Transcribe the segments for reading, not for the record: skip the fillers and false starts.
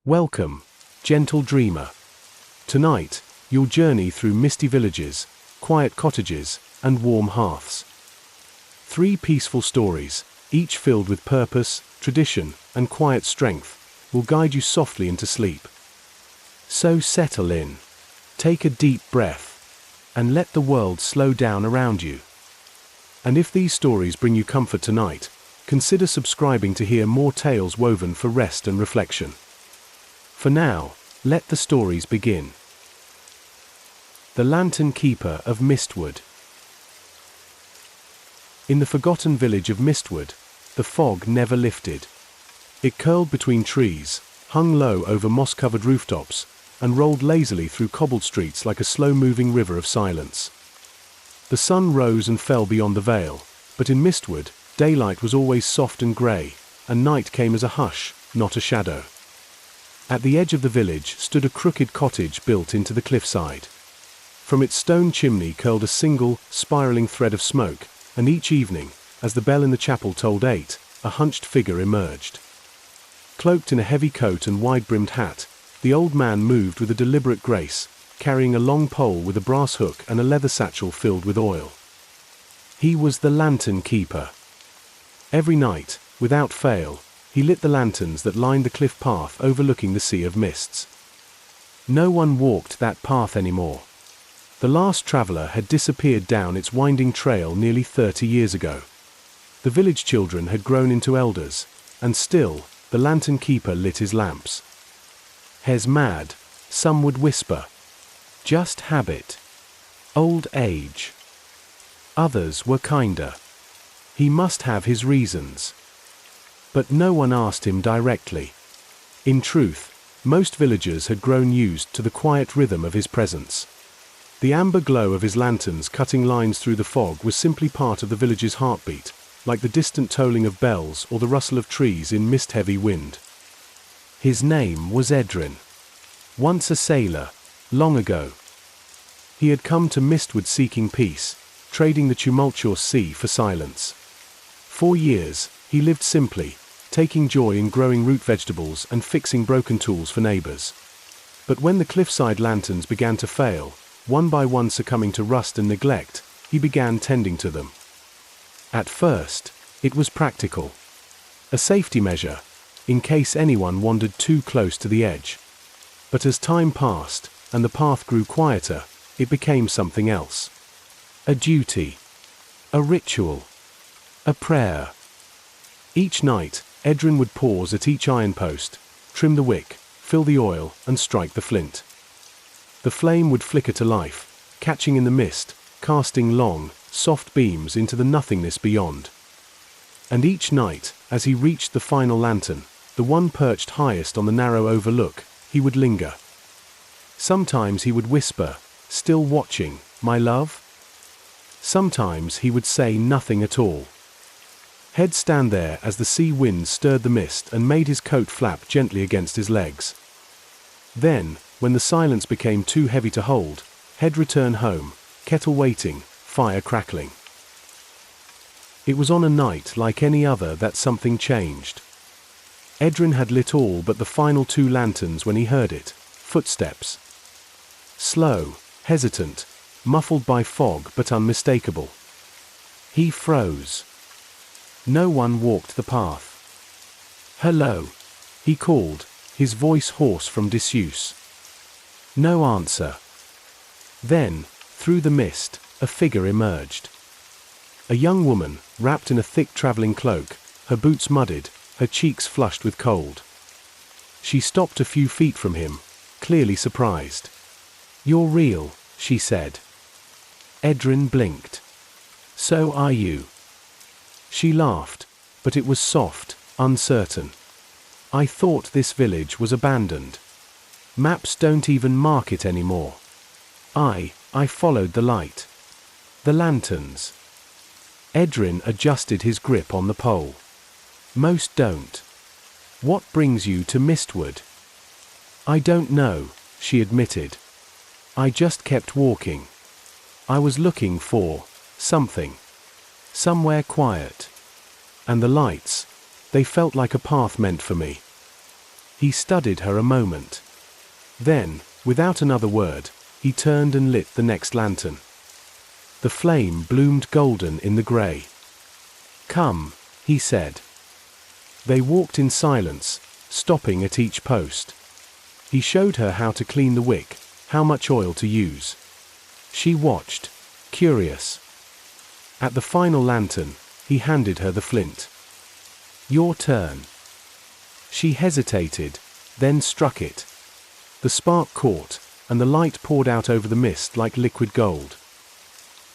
Welcome, gentle dreamer. Tonight, you'll journey through misty villages, quiet cottages, and warm hearths. 3 peaceful stories, each filled with purpose, tradition, and quiet strength, will guide you softly into sleep. So settle in, take a deep breath, and let the world slow down around you. And if these stories bring you comfort tonight, consider subscribing to hear more tales woven for rest and reflection. For now, let the stories begin. The Lantern Keeper of Mistwood. In the forgotten village of Mistwood, the fog never lifted. It curled between trees, hung low over moss-covered rooftops, and rolled lazily through cobbled streets like a slow-moving river of silence. The sun rose and fell beyond the vale, but in Mistwood, daylight was always soft and grey, and night came as a hush, not a shadow. At the edge of the village stood a crooked cottage built into the cliffside. From its stone chimney curled a single, spiraling thread of smoke, and each evening, as the bell in the chapel tolled 8, a hunched figure emerged. Cloaked in a heavy coat and wide-brimmed hat, the old man moved with a deliberate grace, carrying a long pole with a brass hook and a leather satchel filled with oil. He was the Lantern Keeper. Every night, without fail, he lit the lanterns that lined the cliff path overlooking the sea of mists. No one walked that path anymore. The last traveler had disappeared down its winding trail nearly 30 years ago. The village children had grown into elders, and still, the Lantern Keeper lit his lamps. "He's mad," some would whisper. "Just habit. Old age." Others were kinder. He must have his reasons. But no one asked him directly. In truth, most villagers had grown used to the quiet rhythm of his presence. The amber glow of his lanterns cutting lines through the fog was simply part of the village's heartbeat, like the distant tolling of bells or the rustle of trees in mist-heavy wind. His name was Edrin. Once a sailor, long ago. He had come to Mistwood seeking peace, trading the tumultuous sea for silence. For years, he lived simply, taking joy in growing root vegetables and fixing broken tools for neighbors. But when the cliffside lanterns began to fail, one by one succumbing to rust and neglect, he began tending to them. At first, it was practical. A safety measure, in case anyone wandered too close to the edge. But as time passed, and the path grew quieter, it became something else. A duty. A ritual. A prayer. Each night, Edrin would pause at each iron post, trim the wick, fill the oil, and strike the flint. The flame would flicker to life, catching in the mist, casting long, soft beams into the nothingness beyond. And each night, as he reached the final lantern, the one perched highest on the narrow overlook, he would linger. Sometimes he would whisper, "Still watching, my love?" Sometimes he would say nothing at all. He'd stand there as the sea wind stirred the mist and made his coat flap gently against his legs. Then, when the silence became too heavy to hold, he'd return home, kettle waiting, fire crackling. It was on a night like any other that something changed. Edrin had lit all but the final 2 lanterns when he heard it, footsteps. Slow, hesitant, muffled by fog but unmistakable. He froze. No one walked the path. "Hello," he called, his voice hoarse from disuse. No answer. Then, through the mist, a figure emerged. A young woman, wrapped in a thick traveling cloak, her boots muddied, her cheeks flushed with cold. She stopped a few feet from him, clearly surprised. "You're real," she said. Edrin blinked. "So are you." She laughed, but it was soft, uncertain. "I thought this village was abandoned. Maps don't even mark it anymore. I followed the light. The lanterns." Edrin adjusted his grip on the pole. "Most don't. What brings you to Mistwood?" "I don't know," she admitted. "I just kept walking. I was looking for something. Somewhere quiet. And the lights, they felt like a path meant for me." He studied her a moment. Then, without another word, he turned and lit the next lantern. The flame bloomed golden in the grey. "Come," he said. They walked in silence, stopping at each post. He showed her how to clean the wick, how much oil to use. She watched, curious. At the final lantern, he handed her the flint. "Your turn." She hesitated, then struck it. The spark caught, and the light poured out over the mist like liquid gold.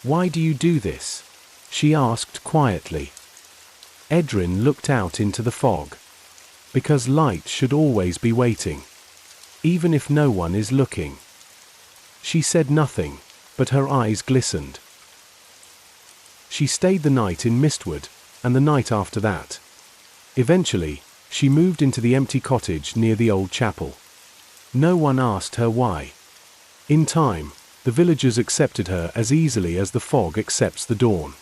"Why do you do this?" she asked quietly. Edrin looked out into the fog. "Because light should always be waiting, even if no one is looking." She said nothing, but her eyes glistened. She stayed the night in Mistwood, and the night after that. Eventually, she moved into the empty cottage near the old chapel. No one asked her why. In time, the villagers accepted her as easily as the fog accepts the dawn.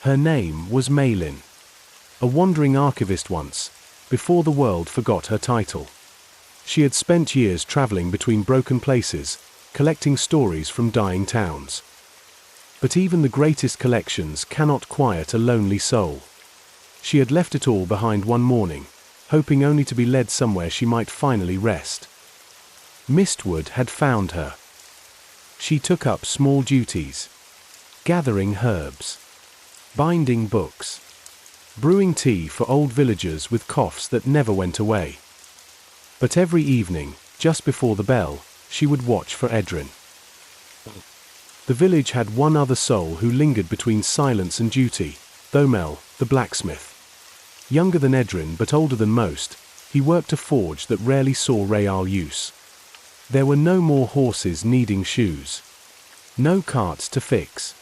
Her name was Maylin, a wandering archivist once, before the world forgot her title. She had spent years traveling between broken places, collecting stories from dying towns. But even the greatest collections cannot quiet a lonely soul. She had left it all behind one morning, hoping only to be led somewhere she might finally rest. Mistwood had found her. She took up small duties: gathering herbs, binding books, brewing tea for old villagers with coughs that never went away. But every evening, just before the bell, she would watch for Edrin. The village had one other soul who lingered between silence and duty: Thomel, the blacksmith. Younger than Edrin but older than most, he worked a forge that rarely saw real use. There were no more horses needing shoes, no carts to fix.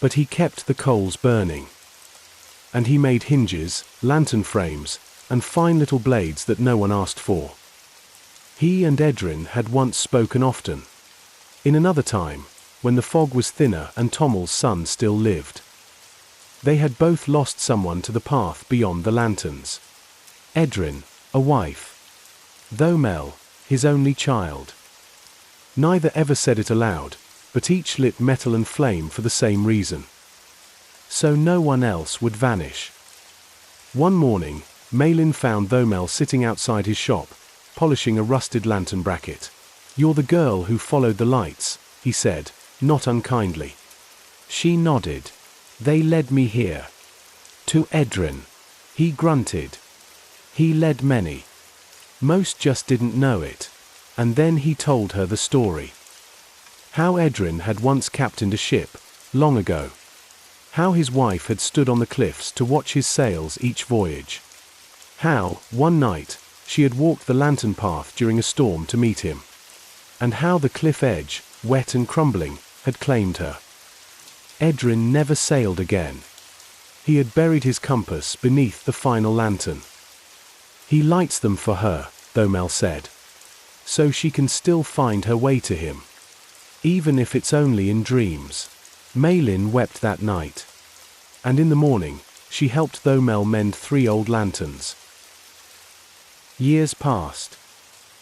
But he kept the coals burning. And he made hinges, lantern frames, and fine little blades that no one asked for. He and Edrin had once spoken often. In another time, when the fog was thinner and Tommel's son still lived. They had both lost someone to the path beyond the lanterns. Edrin, a wife. Thomel, his only child. Neither ever said it aloud, but each lit metal and flame for the same reason. So no one else would vanish. One morning, Maylin found Thomel sitting outside his shop, polishing a rusted lantern bracket. "You're the girl who followed the lights," he said, not unkindly. She nodded. "They led me here. To Edrin." He grunted. "He led many. Most just didn't know it." And then he told her the story. How Edrin had once captained a ship, long ago. How his wife had stood on the cliffs to watch his sails each voyage. How, one night, she had walked the lantern path during a storm to meet him. And how the cliff edge, wet and crumbling, had claimed her. Edrin never sailed again. He had buried his compass beneath the final lantern. "He lights them for her," Thomel said, "so she can still find her way to him. Even if it's only in dreams." Maylin wept that night. And in the morning, she helped Thomel mend 3 old lanterns. Years passed.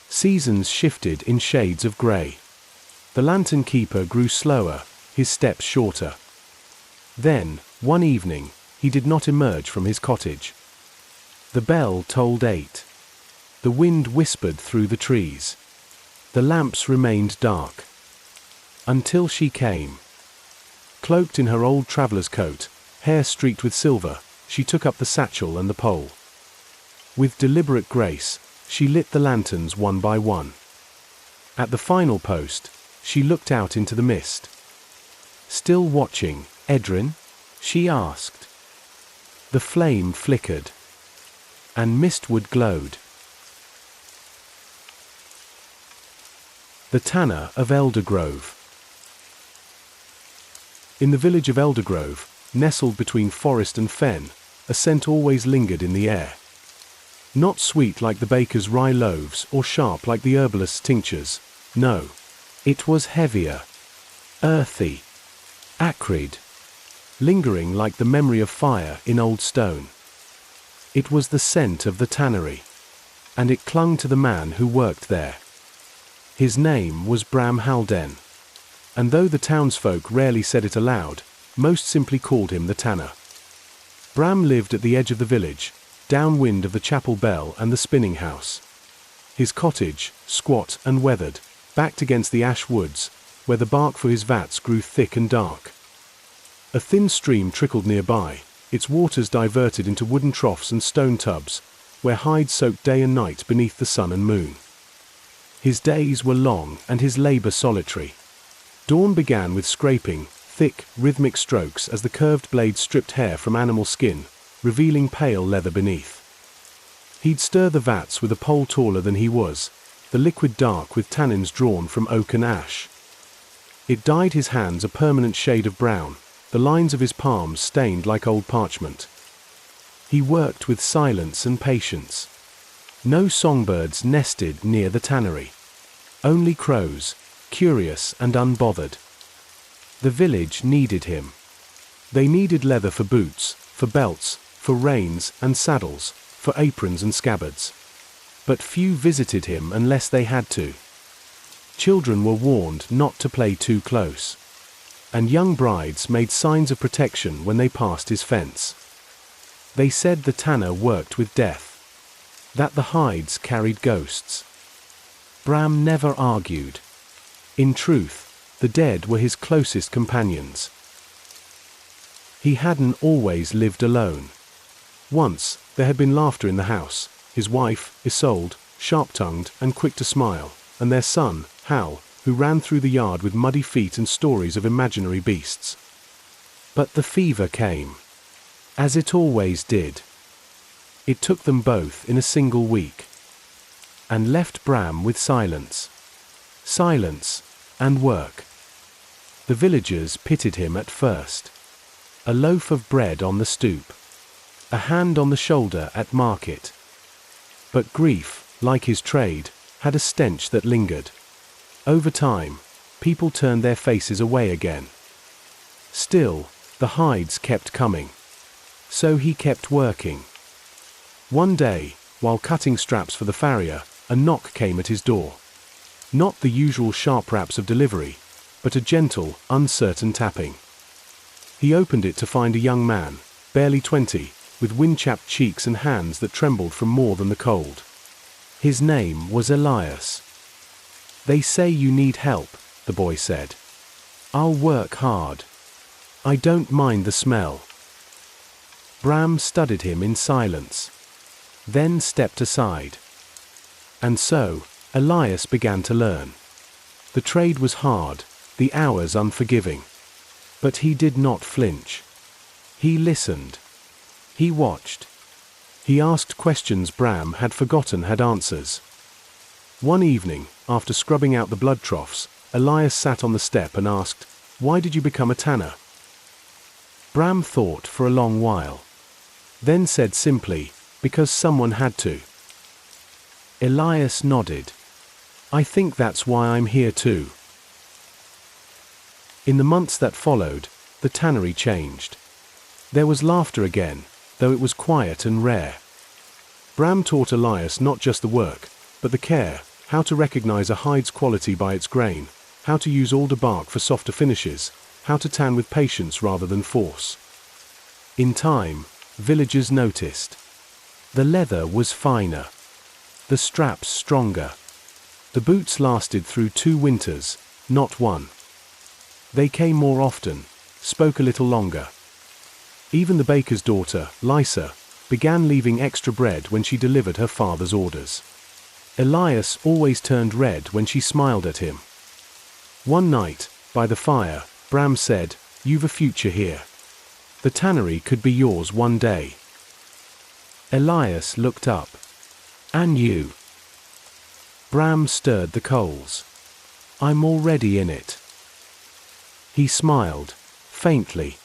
Seasons shifted in shades of grey. The lantern keeper grew slower, his steps shorter. Then, one evening, he did not emerge from his cottage. The bell tolled 8. The wind whispered through the trees. The lamps remained dark. Until she came. Cloaked in her old traveller's coat, hair streaked with silver, she took up the satchel and the pole. With deliberate grace, she lit the lanterns one by one. At the final post, she looked out into the mist. "Still watching, Edrin?" she asked. The flame flickered. And Mistwood glowed. The Tanner of Eldergrove. In the village of Eldergrove, nestled between forest and fen, a scent always lingered in the air. Not sweet like the baker's rye loaves or sharp like the herbalist's tinctures. No. It was heavier, earthy, acrid, lingering like the memory of fire in old stone. It was the scent of the tannery. and it clung to the man who worked there. His name was Bram Halden, and though the townsfolk rarely said it aloud, most simply called him the Tanner. Bram lived at the edge of the village, downwind of the chapel bell and the spinning house. His cottage, squat and weathered, backed against the ash woods, where the bark for his vats grew thick and dark. A thin stream trickled nearby, its waters diverted into wooden troughs and stone tubs, where hides soaked day and night beneath the sun and moon. His days were long and his labor solitary. Dawn began with scraping, thick, rhythmic strokes as the curved blade stripped hair from animal skin, revealing pale leather beneath. He'd stir the vats with a pole taller than he was, the liquid dark with tannins drawn from oak and ash. It dyed his hands a permanent shade of brown, the lines of his palms stained like old parchment. He worked with silence and patience. No songbirds nested near the tannery. Only crows, curious and unbothered. The village needed him. They needed leather for boots, for belts, for reins and saddles, for aprons and scabbards. But few visited him unless they had to. Children were warned not to play too close, and young brides made signs of protection when they passed his fence. They said the tanner worked with death, that the hides carried ghosts. Bram never argued. In truth, the dead were his closest companions. He hadn't always lived alone. Once, there had been laughter in the house, his wife, Isolde, sharp-tongued and quick to smile, and their son, Hal, who ran through the yard with muddy feet and stories of imaginary beasts. But the fever came, as it always did. It took them both in a single week, and left Bram with silence. Silence and work. The villagers pitied him at first. A loaf of bread on the stoop, a hand on the shoulder at market. But grief, like his trade, had a stench that lingered. Over time, people turned their faces away again. Still, the hides kept coming. So he kept working. One day, while cutting straps for the farrier, a knock came at his door. Not the usual sharp raps of delivery, but a gentle, uncertain tapping. He opened it to find a young man, barely 20, with wind-chapped cheeks and hands that trembled from more than the cold. His name was Elias. "They say you need help," the boy said. "I'll work hard. I don't mind the smell." Bram studied him in silence, then stepped aside. And so, Elias began to learn. The trade was hard, the hours unforgiving. But he did not flinch. He listened. He watched. He asked questions Bram had forgotten had answers. One evening, after scrubbing out the blood troughs, Elias sat on the step and asked, "Why did you become a tanner?" Bram thought for a long while, then said simply, "Because someone had to." Elias nodded. "I think that's why I'm here too." In the months that followed, the tannery changed. There was laughter again, though it was quiet and rare. Bram taught Elias not just the work, but the care, how to recognize a hide's quality by its grain, how to use alder bark for softer finishes, how to tan with patience rather than force. In time, villagers noticed. The leather was finer, the straps stronger. The boots lasted through 2 winters, not 1. They came more often, spoke a little longer. Even the baker's daughter, Lysa, began leaving extra bread when she delivered her father's orders. Elias always turned red when she smiled at him. One night, by the fire, Bram said, "You've a future here. The tannery could be yours one day." Elias looked up. "And you?" Bram stirred the coals. "I'm already in it." He smiled, faintly.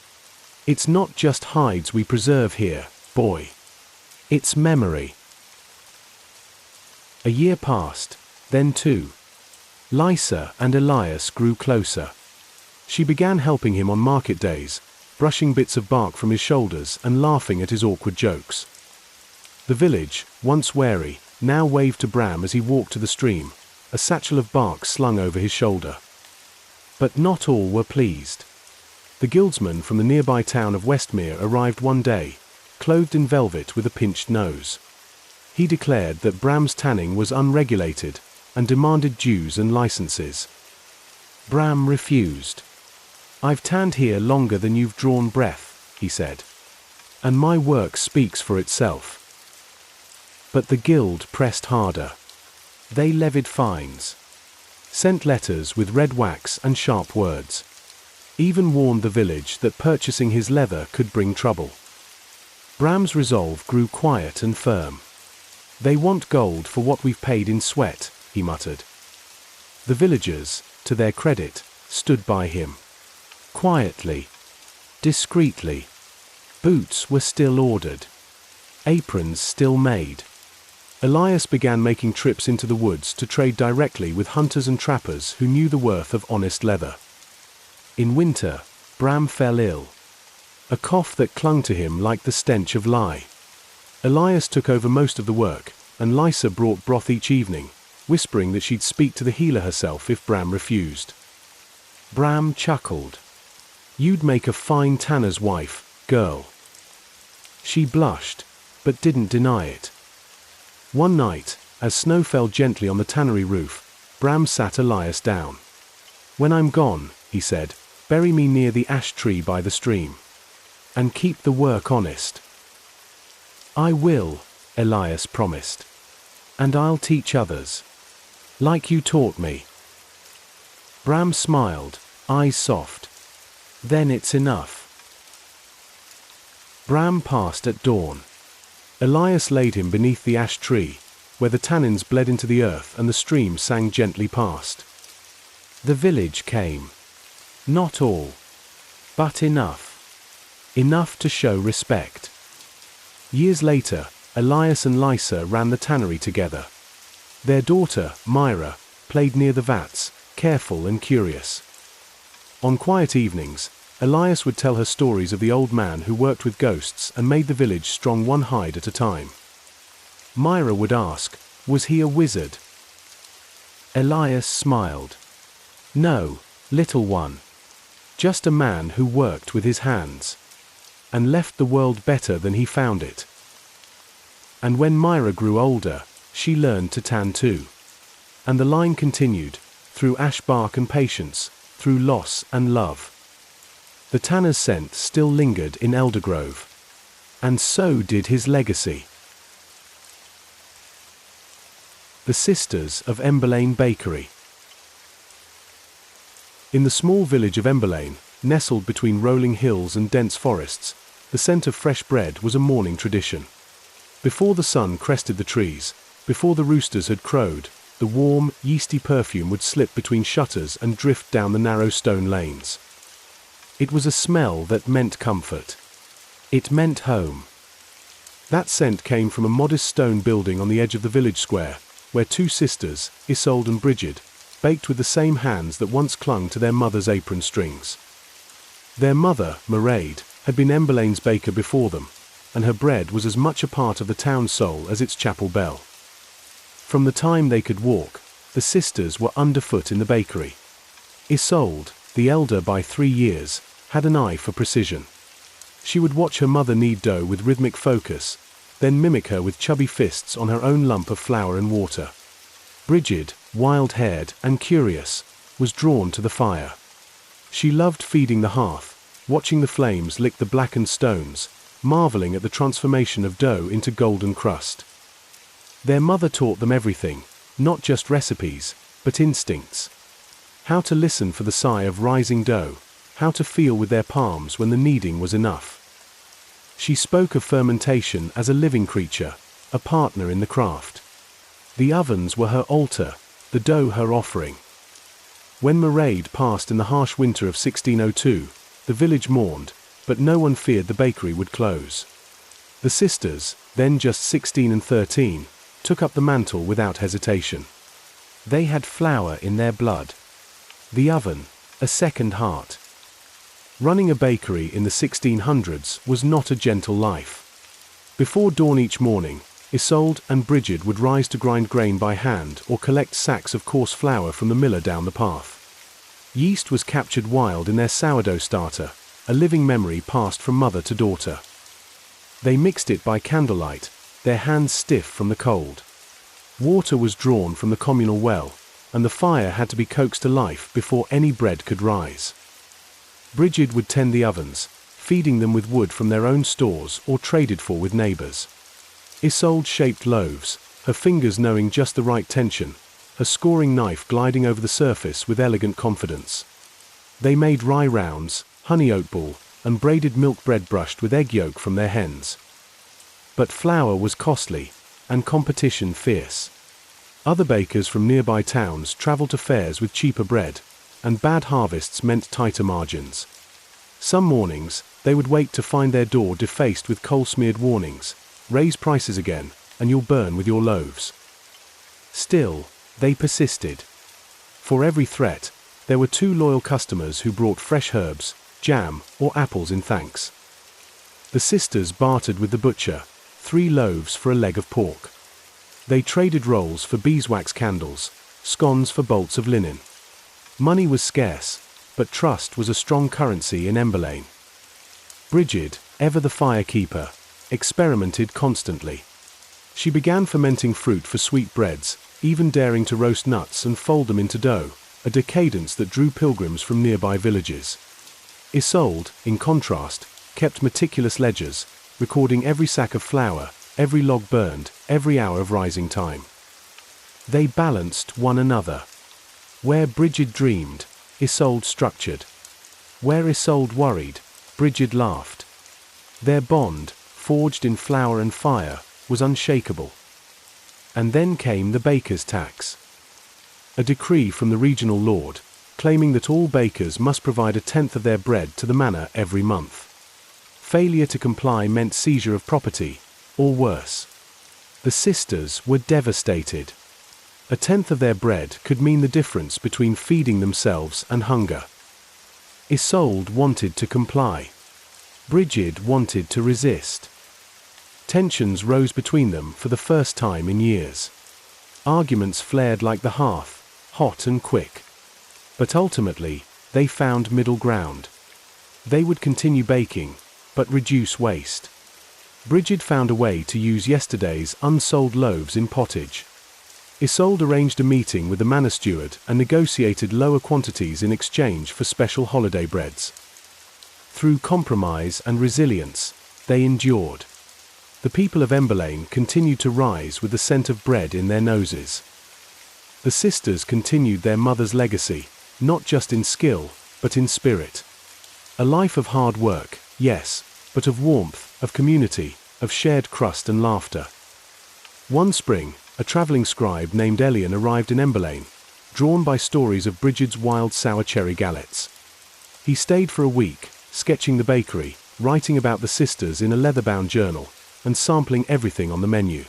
"It's not just hides we preserve here, boy. It's memory." A year passed, then 2. Lysa and Elias grew closer. She began helping him on market days, brushing bits of bark from his shoulders and laughing at his awkward jokes. The village, once wary, now waved to Bram as he walked to the stream, a satchel of bark slung over his shoulder. But not all were pleased. The guildsman from the nearby town of Westmere arrived one day, clothed in velvet with a pinched nose. He declared that Bram's tanning was unregulated and demanded dues and licenses. Bram refused. "I've tanned here longer than you've drawn breath," he said. "And my work speaks for itself." But the guild pressed harder. They levied fines, sent letters with red wax and sharp words, even warned the village that purchasing his leather could bring trouble. Bram's resolve grew quiet and firm. "They want gold for what we've paid in sweat," he muttered. The villagers, to their credit, stood by him. Quietly, discreetly. Boots were still ordered. Aprons still made. Elias began making trips into the woods to trade directly with hunters and trappers who knew the worth of honest leather. In winter, Bram fell ill. A cough that clung to him like the stench of lye. Elias took over most of the work, and Lysa brought broth each evening, whispering that she'd speak to the healer herself if Bram refused. Bram chuckled. "You'd make a fine tanner's wife, girl." She blushed, but didn't deny it. One night, as snow fell gently on the tannery roof, Bram sat Elias down. "When I'm gone," he said, "bury me near the ash tree by the stream. And keep the work honest." "I will," Elias promised. "And I'll teach others. Like you taught me." Bram smiled, eyes soft. "Then it's enough." Bram passed at dawn. Elias laid him beneath the ash tree, where the tannins bled into the earth and the stream sang gently past. The village came. Not all, but enough. Enough to show respect. Years later, Elias and Lysa ran the tannery together. Their daughter, Myra, played near the vats, careful and curious. On quiet evenings, Elias would tell her stories of the old man who worked with ghosts and made the village strong one hide at a time. Myra would ask, "Was he a wizard?" Elias smiled. "No, little one. Just a man who worked with his hands and left the world better than he found it." And when Myra grew older, she learned to tan too. And the line continued, through ash bark and patience, through loss and love. The tanner's scent still lingered in Eldergrove. And so did his legacy. The Sisters of Emberlane Bakery. In the small village of Emberlane, nestled between rolling hills and dense forests, the scent of fresh bread was a morning tradition. Before the sun crested the trees, before the roosters had crowed, the warm, yeasty perfume would slip between shutters and drift down the narrow stone lanes. It was a smell that meant comfort. It meant home. That scent came from a modest stone building on the edge of the village square, where two sisters, Isolde and Brigid, baked with the same hands that once clung to their mother's apron strings. Their mother, Mairead, had been Emberlane's baker before them, and her bread was as much a part of the town's soul as its chapel bell. From the time they could walk, the sisters were underfoot in the bakery. Isolde, the elder by 3 years, had an eye for precision. She would watch her mother knead dough with rhythmic focus, then mimic her with chubby fists on her own lump of flour and water. Brigid, wild-haired and curious, was drawn to the fire. She loved feeding the hearth, watching the flames lick the blackened stones, marveling at the transformation of dough into golden crust. Their mother taught them everything, not just recipes, but instincts. How to listen for the sigh of rising dough, how to feel with their palms when the kneading was enough. She spoke of fermentation as a living creature, a partner in the craft. The ovens were her altar, the dough her offering. When Mairead passed in the harsh winter of 1602, the village mourned, but no one feared the bakery would close. The sisters, then just 16 and 13, took up the mantle without hesitation. They had flour in their blood. The oven, a second heart. Running a bakery in the 1600s was not a gentle life. Before dawn each morning, Isolde and Brigid would rise to grind grain by hand or collect sacks of coarse flour from the miller down the path. Yeast was captured wild in their sourdough starter, a living memory passed from mother to daughter. They mixed it by candlelight, their hands stiff from the cold. Water was drawn from the communal well, and the fire had to be coaxed to life before any bread could rise. Brigid would tend the ovens, feeding them with wood from their own stores or traded for with neighbors. Isolde shaped loaves, her fingers knowing just the right tension, her scoring knife gliding over the surface with elegant confidence. They made rye rounds, honey oat ball, and braided milk bread brushed with egg yolk from their hens. But flour was costly, and competition fierce. Other bakers from nearby towns traveled to fairs with cheaper bread, and bad harvests meant tighter margins. Some mornings, they would wait to find their door defaced with coal-smeared warnings, "Raise prices again, and you'll burn with your loaves." Still, they persisted. For every threat, there were 2 loyal customers who brought fresh herbs, jam, or apples in thanks. The sisters bartered with the butcher, 3 loaves for a leg of pork. They traded rolls for beeswax candles, scones for bolts of linen. Money was scarce, but trust was a strong currency in Emberlane. Brigid, ever the firekeeper, experimented constantly. She began fermenting fruit for sweet breads, even daring to roast nuts and fold them into dough, a decadence that drew pilgrims from nearby villages. Isolde, in contrast, kept meticulous ledgers, recording every sack of flour, every log burned, every hour of rising time. They balanced one another. Where Brigid dreamed, Isolde structured. Where Isolde worried, Brigid laughed. Their bond, forged in flour and fire, was unshakable. And then came the baker's tax. A decree from the regional lord, claiming that all bakers must provide 1/10 of their bread to the manor every month. Failure to comply meant seizure of property, or worse. The sisters were devastated. 1/10 of their bread could mean the difference between feeding themselves and hunger. Isolde wanted to comply. Brigid wanted to resist. Tensions rose between them for the first time in years. Arguments flared like the hearth, hot and quick. But ultimately, they found middle ground. They would continue baking, but reduce waste. Brigid found a way to use yesterday's unsold loaves in pottage. Isolde arranged a meeting with the manor steward and negotiated lower quantities in exchange for special holiday breads. Through compromise and resilience, they endured. The people of Emberlane continued to rise with the scent of bread in their noses. The sisters continued their mother's legacy, not just in skill, but in spirit. A life of hard work, yes, but of warmth, of community, of shared crust and laughter. One spring, a traveling scribe named Elian arrived in Emberlane, drawn by stories of Brigid's wild sour cherry galettes. He stayed for a week, sketching the bakery, writing about the sisters in a leather-bound journal, and sampling everything on the menu.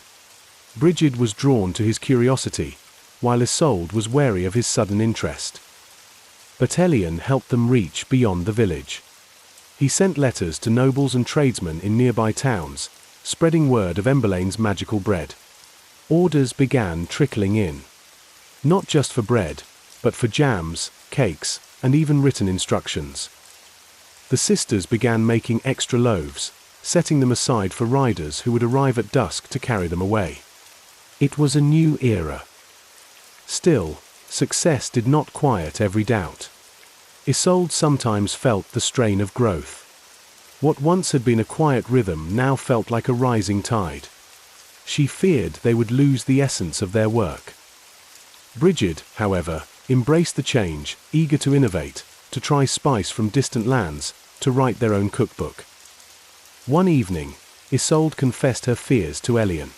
Brigid was drawn to his curiosity, while Isolde was wary of his sudden interest. But Elian helped them reach beyond the village. He sent letters to nobles and tradesmen in nearby towns, spreading word of Emberlane's magical bread. Orders began trickling in. Not just for bread, but for jams, cakes, and even written instructions. The sisters began making extra loaves, setting them aside for riders who would arrive at dusk to carry them away. It was a new era. Still, success did not quiet every doubt. Isolde sometimes felt the strain of growth. What once had been a quiet rhythm now felt like a rising tide. She feared they would lose the essence of their work. Brigid, however, embraced the change, eager to innovate, to try spice from distant lands, to write their own cookbook. One evening, Isolde confessed her fears to Elian.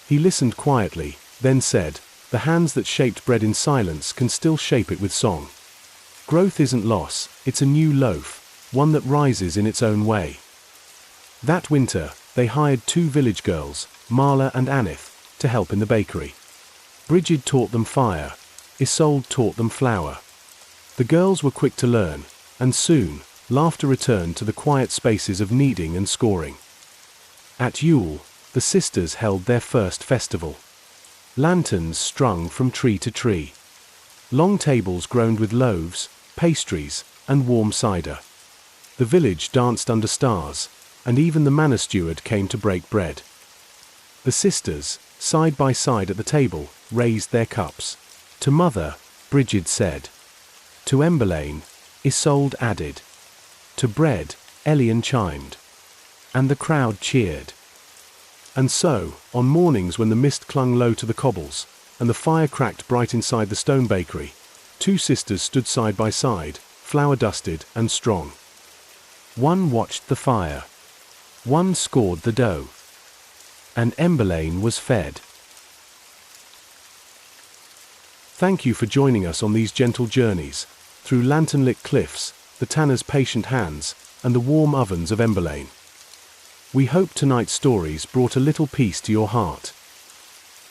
He listened quietly, then said, "The hands that shaped bread in silence can still shape it with song. Growth isn't loss, it's a new loaf, one that rises in its own way." That winter, they hired 2 village girls, Marla and Anith, to help in the bakery. Brigid taught them fire, Isolde taught them flour. The girls were quick to learn, and soon, laughter returned to the quiet spaces of kneading and scoring. At Yule, the sisters held their first festival. Lanterns strung from tree to tree. Long tables groaned with loaves, pastries, and warm cider. The village danced under stars, and even the manor steward came to break bread. The sisters, side by side at the table, raised their cups. To Mother, Brigid said. To Emberlane, Isolde added. To Bread, Elian chimed. And the crowd cheered. And so, on mornings when the mist clung low to the cobbles, and the fire cracked bright inside the stone bakery, two sisters stood side by side, flour-dusted and strong. One watched the fire. One scored the dough. And Emberlane was fed. Thank you for joining us on these gentle journeys, through lantern-lit cliffs, the tanner's patient hands, and the warm ovens of Emberlane. We hope tonight's stories brought a little peace to your heart.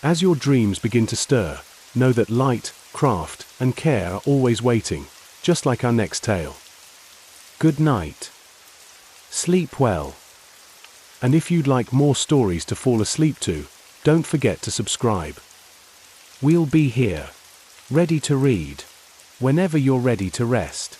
As your dreams begin to stir, know that light, craft, and care are always waiting, just like our next tale. Good night. Sleep well. And if you'd like more stories to fall asleep to, don't forget to subscribe. We'll be here, ready to read, whenever you're ready to rest.